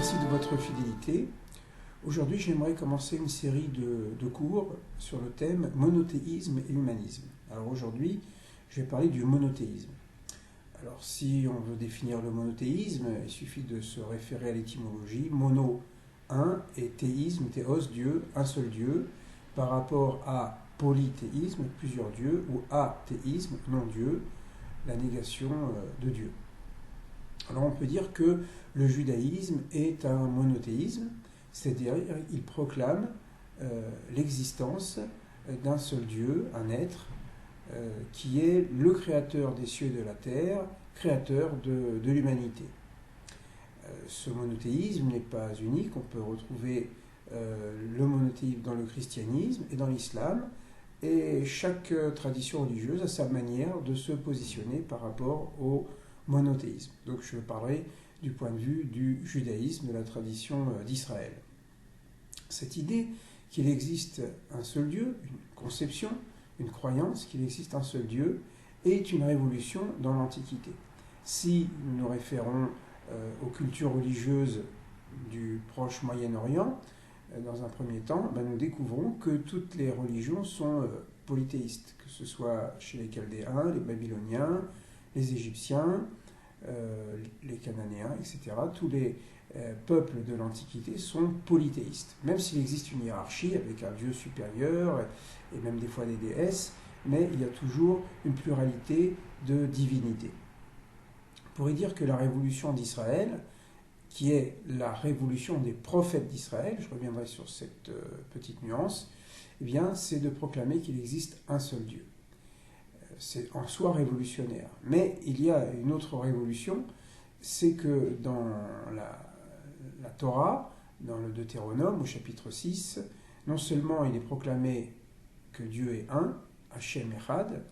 Merci de votre fidélité. Aujourd'hui, j'aimerais commencer une série de cours sur le thème monothéisme et humanisme. Alors aujourd'hui, je vais parler du monothéisme. Alors si on veut définir le monothéisme, il suffit de se référer à l'étymologie. Mono, un, et théisme, théos, Dieu, un seul Dieu, par rapport à polythéisme, plusieurs dieux, ou athéisme, non-Dieu, la négation de Dieu. Alors on peut dire que le judaïsme est un monothéisme, c'est-à-dire il proclame l'existence d'un seul Dieu, un être, qui est le créateur des cieux et de la terre, créateur de l'humanité. Ce monothéisme n'est pas unique, on peut retrouver le monothéisme dans le christianisme et dans l'islam, et chaque tradition religieuse a sa manière de se positionner par rapport au monothéisme. Donc je parlerai du point de vue du judaïsme, de la tradition d'Israël. Cette idée qu'il existe un seul Dieu, une conception, une croyance qu'il existe un seul Dieu, est une révolution dans l'Antiquité. Si nous nous référons aux cultures religieuses du proche Moyen-Orient, dans un premier temps, nous découvrons que toutes les religions sont polythéistes, que ce soit chez les Chaldéens, les Babyloniens, les Égyptiens, les Cananéens, etc. Tous les peuples de l'Antiquité sont polythéistes, même s'il existe une hiérarchie avec un dieu supérieur et même des fois des déesses, mais il y a toujours une pluralité de divinités. On pourrait dire que la révolution d'Israël, qui est la révolution des prophètes d'Israël, je reviendrai sur cette petite nuance, eh bien, c'est de proclamer qu'il existe un seul Dieu. C'est en soi révolutionnaire. Mais il y a une autre révolution, c'est que dans la Torah, dans le Deutéronome, au chapitre 6, non seulement il est proclamé que Dieu est un, Hachem Echad,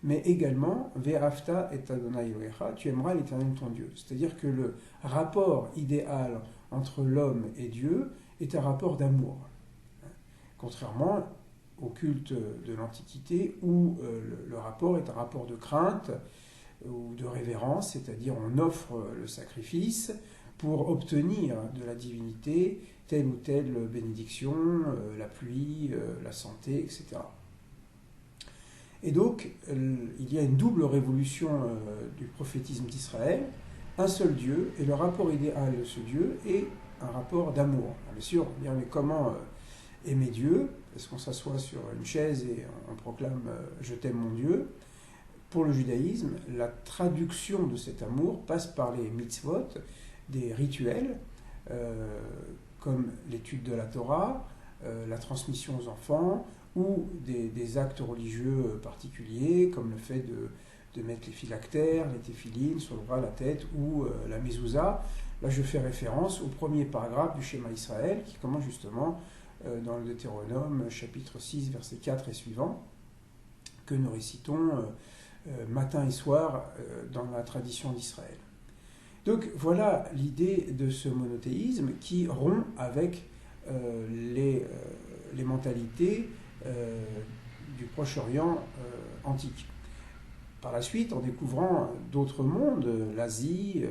mais également Ve'afta et Adonai Elohecha, tu aimeras l'Éternel ton Dieu. C'est-à-dire que le rapport idéal entre l'homme et Dieu est un rapport d'amour. Contrairement au culte de l'Antiquité où le rapport est un rapport de crainte ou de révérence, c'est-à-dire on offre le sacrifice pour obtenir de la divinité telle ou telle bénédiction, la pluie, la santé, etc. Et donc, il y a une double révolution du prophétisme d'Israël, un seul Dieu, et le rapport idéal de ce Dieu est un rapport d'amour. Bien sûr, on va dire, mais comment aimer Dieu? Est-ce qu'on s'assoit sur une chaise et on proclame « Je t'aime mon Dieu ». Pour le judaïsme, la traduction de cet amour passe par les mitzvot, des rituels, comme l'étude de la Torah, la transmission aux enfants, ou des actes religieux particuliers, comme le fait de mettre les phylactères, les téphilines sur le bras, la tête, ou la mezouza. Là, je fais référence au premier paragraphe du schéma Israël, qui commence justement dans le Deutéronome, chapitre 6, verset 4 et suivant, que nous récitons matin et soir dans la tradition d'Israël. Donc voilà l'idée de ce monothéisme qui rompt avec les mentalités du Proche-Orient antique. Par la suite, en découvrant d'autres mondes, l'Asie,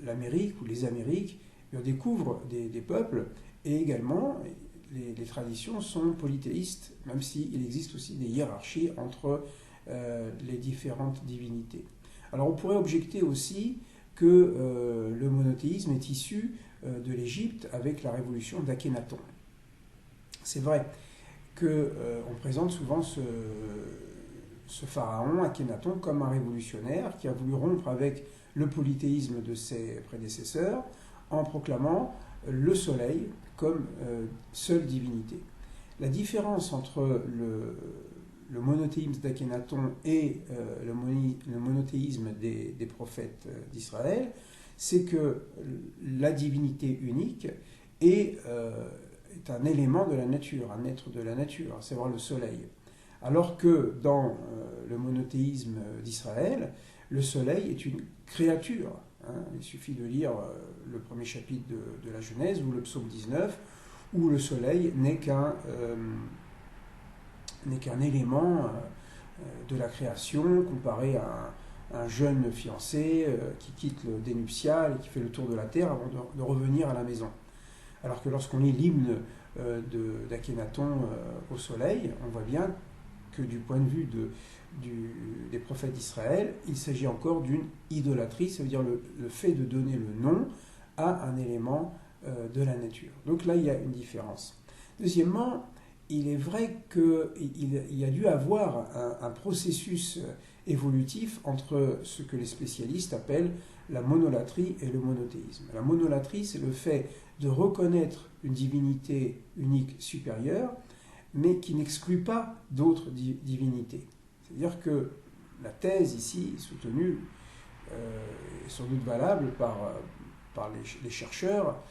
l'Amérique ou les Amériques, on découvre des peuples et également les traditions sont polythéistes, même s'il existe aussi des hiérarchies entre les différentes divinités. Alors on pourrait objecter aussi que le monothéisme est issu de l'Égypte avec la révolution d'Akhénaton. C'est vrai qu'on présente souvent ce pharaon, Akhénaton, comme un révolutionnaire qui a voulu rompre avec le polythéisme de ses prédécesseurs en proclamant le soleil comme seule divinité. La différence entre le monothéisme d'Akhénaton et le monothéisme des prophètes d'Israël, c'est que la divinité unique est un élément de la nature, un être de la nature, à savoir le soleil. Alors que dans le monothéisme d'Israël, le soleil est une créature. Il suffit de lire le premier chapitre de la Genèse ou le psaume 19, où le soleil n'est qu'un élément de la création comparé à un jeune fiancé qui quitte le dénuptial et qui fait le tour de la terre avant de revenir à la maison. Alors que lorsqu'on lit l'hymne d'Akhénaton au soleil, on voit bien que du point de vue des prophètes d'Israël, il s'agit encore d'une idolâtrie, ça veut dire le fait de donner le nom à un élément de la nature. Donc là, il y a une différence. Deuxièmement, il est vrai qu'il y a dû avoir un processus évolutif entre ce que les spécialistes appellent la monolatrie et le monothéisme. La monolatrie, c'est le fait de reconnaître une divinité unique supérieure, mais qui n'exclut pas d'autres divinités. C'est-à-dire que la thèse ici soutenue est sans doute valable par les chercheurs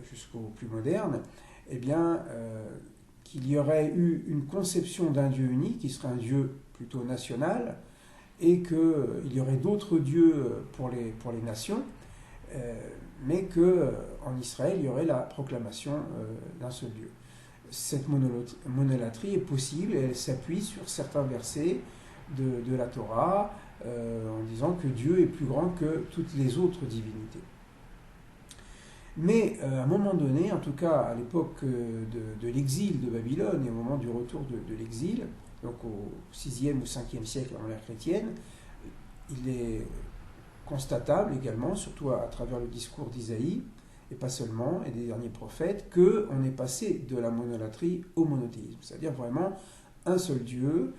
jusqu'aux plus modernes, eh bien, qu'il y aurait eu une conception d'un Dieu unique qui serait un Dieu plutôt national et qu'il y aurait d'autres dieux pour les nations, mais qu'en Israël, il y aurait la proclamation d'un seul Dieu. Cette monolatrie est possible et elle s'appuie sur certains versets de la Torah en disant que Dieu est plus grand que toutes les autres divinités. Mais à un moment donné, en tout cas à l'époque de l'exil de Babylone et au moment du retour de l'exil, donc au 6e ou 5e siècle avant l'ère chrétienne, il est constatable également, surtout à travers le discours d'Isaïe, et pas seulement, et des derniers prophètes, qu'on est passé de la monolatrie au monothéisme. C'est-à-dire vraiment un seul Dieu,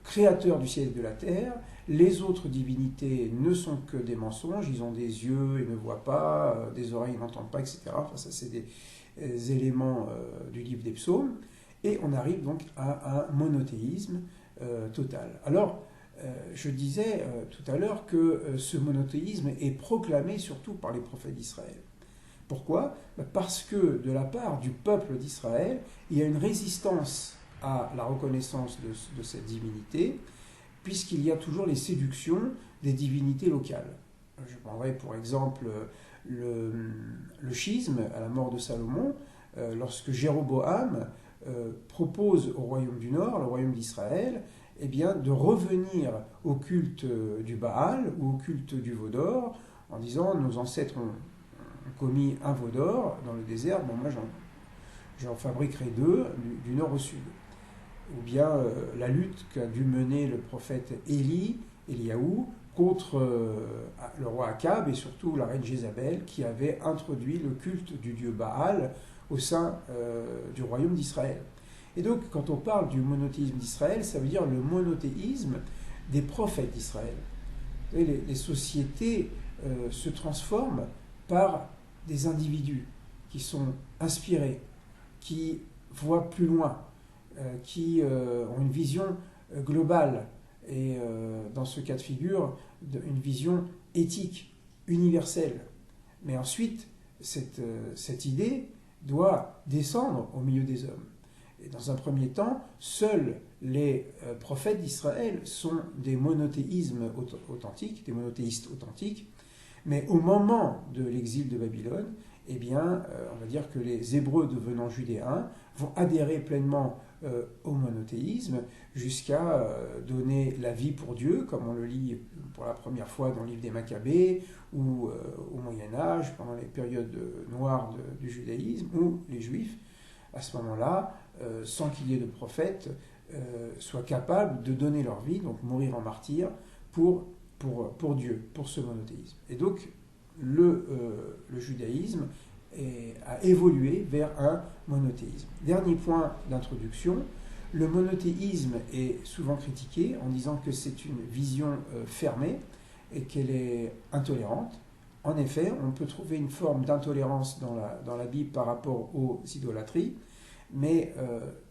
créateur du ciel et de la terre. Les autres divinités ne sont que des mensonges, ils ont des yeux et ne voient pas, des oreilles et n'entendent pas, etc. Enfin, ça, c'est des éléments du livre des psaumes. Et on arrive donc à un monothéisme total. Alors, je disais tout à l'heure que ce monothéisme est proclamé surtout par les prophètes d'Israël. Pourquoi ? Parce que de la part du peuple d'Israël, il y a une résistance à la reconnaissance de cette divinité, puisqu'il y a toujours les séductions des divinités locales. Je prendrai pour exemple le schisme à la mort de Salomon, lorsque Jéroboam propose au royaume du Nord, le royaume d'Israël, eh bien, de revenir au culte du Baal ou au culte du veau d'or, en disant nos ancêtres ont commis un veau d'or dans le désert, bon, moi j'en fabriquerai deux du nord au sud. Ou bien la lutte qu'a dû mener le prophète Eliaou, contre le roi Akab et surtout la reine Jézabel, qui avait introduit le culte du dieu Baal au sein du royaume d'Israël. Et donc, quand on parle du monothéisme d'Israël, ça veut dire le monothéisme des prophètes d'Israël. Les sociétés se transforment par des individus qui sont inspirés, qui voient plus loin, qui ont une vision globale et dans ce cas de figure, une vision éthique, universelle. Mais ensuite, cette idée doit descendre au milieu des hommes. Et dans un premier temps, seuls les prophètes d'Israël sont des monothéismes authentiques, des monothéistes authentiques. Mais au moment de l'exil de Babylone, eh bien, on va dire que les Hébreux devenant judéens vont adhérer pleinement au monothéisme jusqu'à donner la vie pour Dieu, comme on le lit pour la première fois dans le livre des Maccabées, ou au Moyen-Âge, pendant les périodes noires du judaïsme, où les Juifs, à ce moment-là, sans qu'il y ait de prophète, soient capables de donner leur vie, donc mourir en martyr, pour Dieu, pour ce monothéisme. Et donc, le judaïsme a évolué vers un monothéisme. Dernier point d'introduction, le monothéisme est souvent critiqué en disant que c'est une vision fermée et qu'elle est intolérante. En effet, on peut trouver une forme d'intolérance dans la Bible par rapport aux idolâtries, mais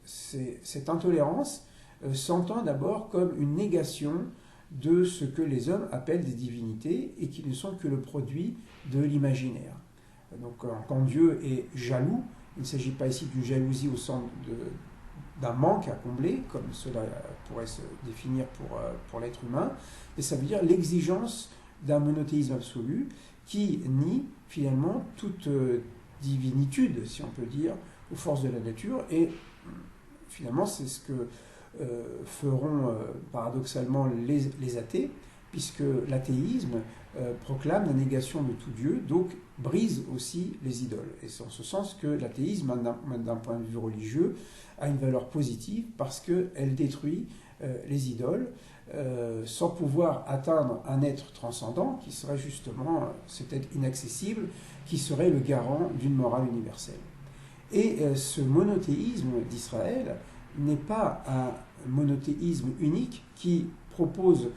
cette intolérance s'entend d'abord comme une négation de ce que les hommes appellent des divinités et qui ne sont que le produit de l'imaginaire. Donc quand Dieu est jaloux, il ne s'agit pas ici d'une jalousie au sens d'un manque à combler, comme cela pourrait se définir pour l'être humain, mais ça veut dire l'exigence d'un monothéisme absolu qui nie finalement toute divinitude, si on peut dire, aux forces de la nature, et finalement c'est ce que feront paradoxalement les athées, puisque l'athéisme proclame la négation de tout Dieu, donc brise aussi les idoles. Et c'est en ce sens que l'athéisme, d'un point de vue religieux, a une valeur positive parce qu'elle détruit les idoles sans pouvoir atteindre un être transcendant qui serait justement cet être inaccessible, qui serait le garant d'une morale universelle. Et ce monothéisme d'Israël n'est pas un monothéisme unique qui propose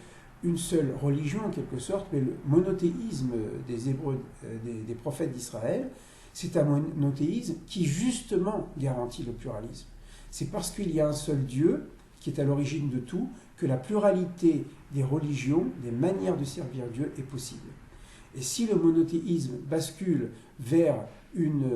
une seule religion en quelque sorte, mais le monothéisme des Hébreux, des prophètes d'Israël, c'est un monothéisme qui justement garantit le pluralisme. C'est parce qu'il y a un seul Dieu qui est à l'origine de tout que la pluralité des religions, des manières de servir Dieu est possible. Et si le monothéisme bascule vers une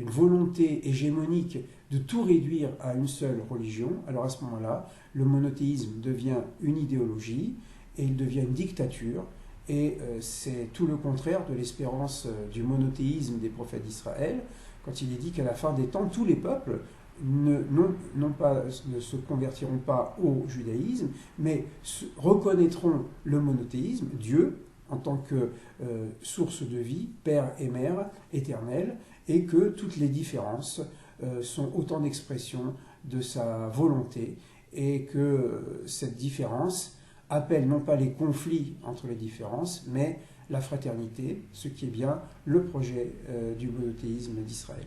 volonté hégémonique de tout réduire à une seule religion, alors à ce moment-là, le monothéisme devient une idéologie et il devient une dictature. Et c'est tout le contraire de l'espérance du monothéisme des prophètes d'Israël, quand il est dit qu'à la fin des temps, tous les peuples ne se convertiront pas au judaïsme, mais reconnaîtront le monothéisme, Dieu, en tant que source de vie, Père et Mère éternel, et que toutes les différences sont autant d'expressions de sa volonté, et que cette différence appelle non pas les conflits entre les différences, mais la fraternité, ce qui est bien le projet du monothéisme d'Israël.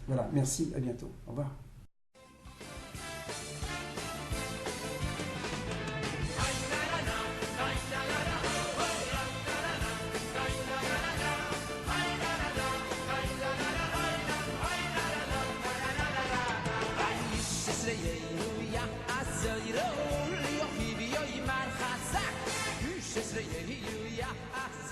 Voilà, merci, à bientôt. Au revoir. Yeah.